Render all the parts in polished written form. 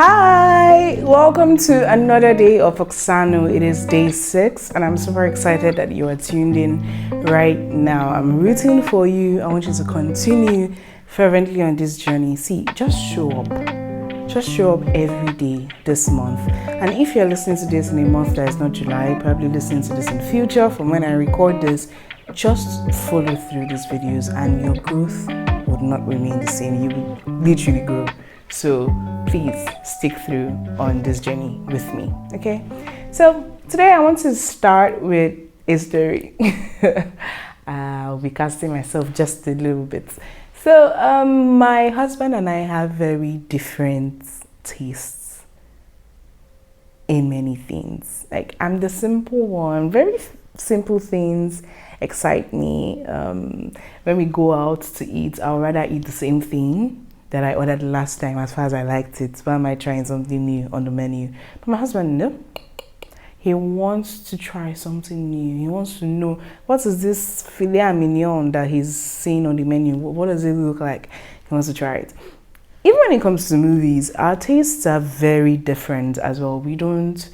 Hi, welcome to another day of Auxano. It is day 6 and I'm super excited that you are tuned in right now. I'm rooting for you. I want you to continue fervently on this journey. See, just show up. Just show up every day this month. And if you're listening to this in a month that is not July, probably listening to this in future from when I record this, just follow through these videos and your growth would not remain the same. You will literally grow. So please stick through on this journey with me, okay? So today I want to start with a story. I'll be casting myself just a little bit. So my husband and I have very different tastes in many things. Like, I'm the simple one. Very simple things excite me. When we go out to eat, I'll rather eat the same thing that I ordered last time as far as I liked it. Why am I trying something new on the menu? But my husband, no. He wants to try something new. He wants to know, what is this filet mignon that he's seeing on the menu? What does it look like? He wants to try it. Even when it comes to movies, our tastes are very different as well. We don't,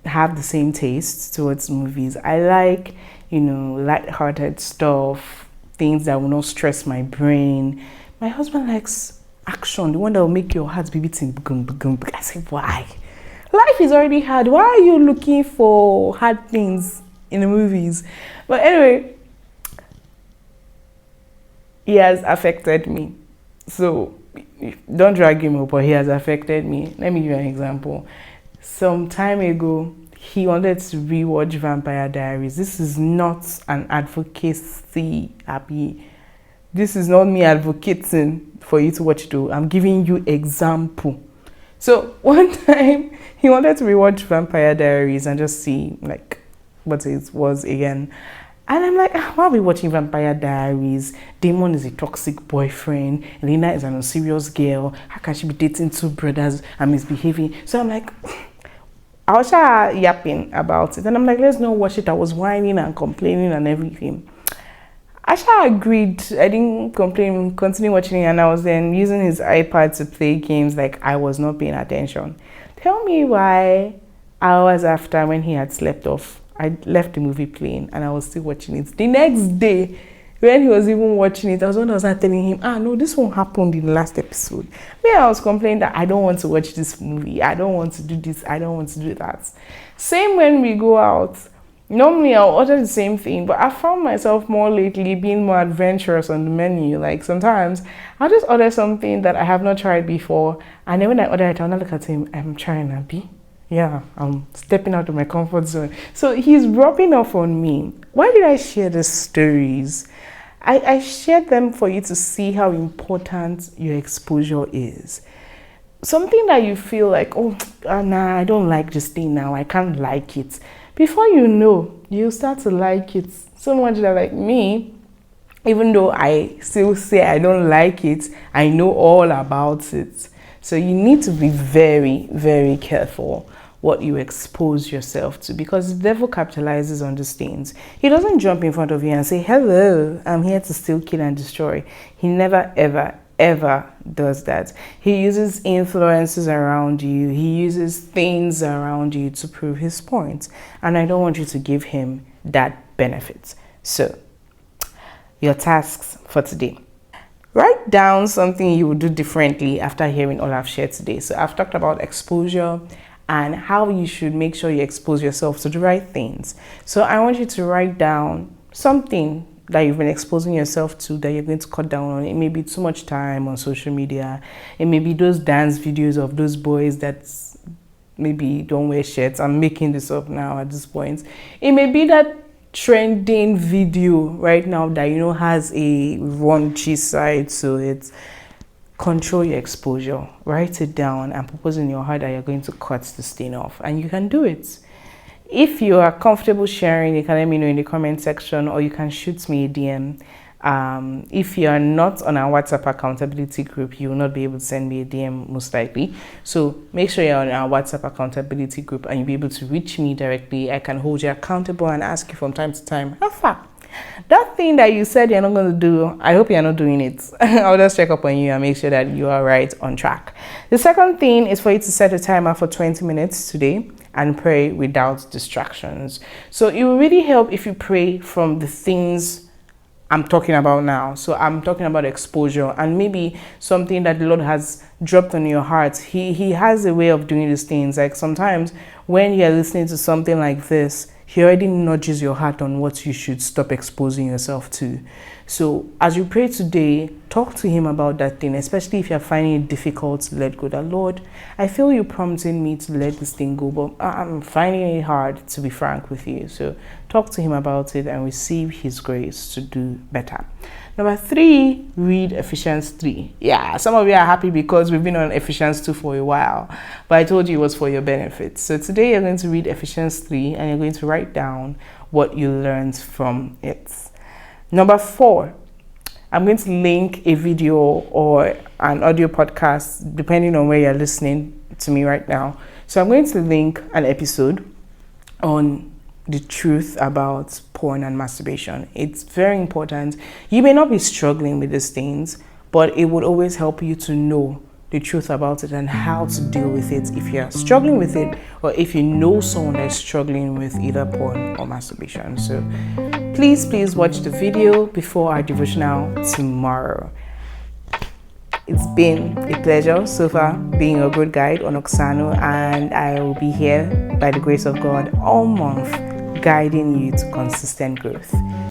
have the same taste towards movies. I like, light-hearted stuff, things that will not stress my brain. My husband likes action, the one that will make your heart be beating. I say, why? Life is already hard. Why are you looking for hard things in the movies? But anyway, he has affected me. So don't drag him up, but he has affected me. Let me give you an example. Some time ago, he wanted to rewatch Vampire Diaries. This is not an advocacy, happy. This is not me advocating for you to watch it. I'm giving you example. So one time he wanted to rewatch Vampire Diaries and just see like what it was again. And I'm like, why are we watching Vampire Diaries? Damon is a toxic boyfriend. Elena is an unserious girl. How can she be dating two brothers and misbehaving? So I'm like, I was yapping about it. And I'm like, let's not watch it. I was whining and complaining and everything. I agreed. I didn't complain, continue watching it, and I was then using his iPad to play games like I was not paying attention. Tell me why hours after, when he had slept off, I left the movie playing and I was still watching it. The next day, when he was even watching it, I was telling him, no, this one happened in the last episode. I was complaining that I don't want to watch this movie. I don't want to do this. I don't want to do that. Same when we go out. Normally I'll order the same thing, but I found myself more lately being more adventurous on the menu. Like sometimes I'll just order something that I have not tried before, and then when I order it, I'll not look at him, I'm trying to be. Yeah, I'm stepping out of my comfort zone. So he's rubbing off on me. Why did I share these stories? I shared them for you to see how important your exposure is. Something that you feel like, nah, I don't like this thing now, I can't like it. Before you know, you start to like it so much that, like me, even though I still say I don't like it, I know all about it. So you need to be very, very careful what you expose yourself to, because the devil capitalizes on these things. He doesn't jump in front of you and say, hello, I'm here to steal, kill, and destroy. He never, ever does that. He uses influences around you. He uses things around you to prove his point. And I don't want you to give him that benefit. So, your tasks for today. Write down something you would do differently after hearing all I've shared today. So I've talked about exposure and how you should make sure you expose yourself to the right things. So I want you to write down something that you've been exposing yourself to that you're going to cut down on. It may be too much time on social media. It may be those dance videos of those boys that maybe don't wear shirts. I'm making this up now at this point. It may be that trending video right now that has a raunchy side to it. Control your exposure. Write it down and propose in your heart that you're going to cut this thing off, and you can do it. If you are comfortable sharing, you can let me know in the comment section, or you can shoot me a DM. If you are not on our WhatsApp accountability group, you will not be able to send me a DM most likely. So make sure you're on our WhatsApp accountability group and you'll be able to reach me directly. I can hold you accountable and ask you from time to time, how far? That thing that you said you're not going to do, I hope you're not doing it. I'll just check up on you and make sure that you are right on track. The second thing is for you to set a timer for 20 minutes today and pray without distractions. So it will really help if you pray from the things I'm talking about now. So I'm talking about exposure and maybe something that the Lord has dropped on your heart. He has a way of doing these things. Like sometimes when you're listening to something like this, He already nudges your heart on what you should stop exposing yourself to. So as you pray today, talk to Him about that thing, especially if you're finding it difficult to let go. That, Lord, I feel you prompting me to let this thing go, but I'm finding it hard, to be frank with you. So talk to Him about it and receive His grace to do better. Number 3, read Ephesians 3. Yeah, some of you are happy because we've been on Ephesians 2 for a while, but I told you it was for your benefit. So today you're going to read Ephesians 3 and you're going to write down what you learned from it. Number 4, I'm going to link a video or an audio podcast, depending on where you're listening to me right now. So I'm going to link an episode on the truth about porn and masturbation. It's very important. You may not be struggling with these things, but it would always help you to know the truth about it and how to deal with it if you're struggling with it, or if you know someone that's struggling with either porn or masturbation. So please watch the video before our devotional tomorrow. It's been a pleasure so far being a good guide on Auxano, and I will be here by the grace of God all month guiding you to consistent growth.